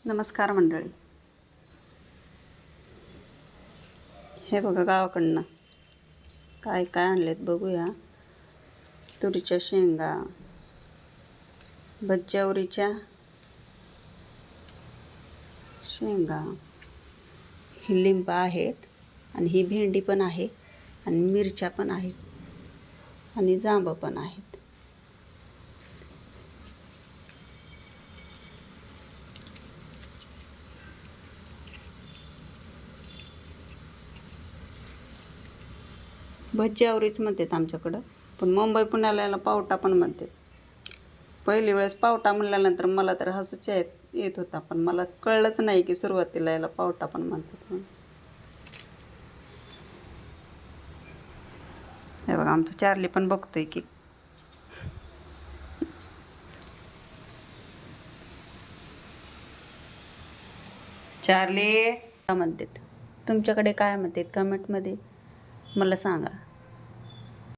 नमस्कार मंडळी. हे बघा गावाकडनं काय काय आणलेत बघूया. तुरीच्या शेंगा, बज्जावरीच्या शेंगा, ही लिंब आहेत आणि ही भेंडी पण आहे आणि मिरच्या पण आहेत आणि जांब पण आहेत. भज्जावरीच म्हणतात आमच्याकडं, पण मुंबई पुण्याला याला पावटा पण म्हणतात. पहिली वेळेस पावटा म्हणल्यानंतर मला तर हसूच येत होता, पण मला कळलंच नाही की सुरुवातीला याला पावटा पण म्हणतात म्हणून. हे बघा आमचं चार्ली पण बघतोय की. चार्ली म्हणतात, तुमच्याकडे काय म्हणतात कमेंटमध्ये मला सांगा.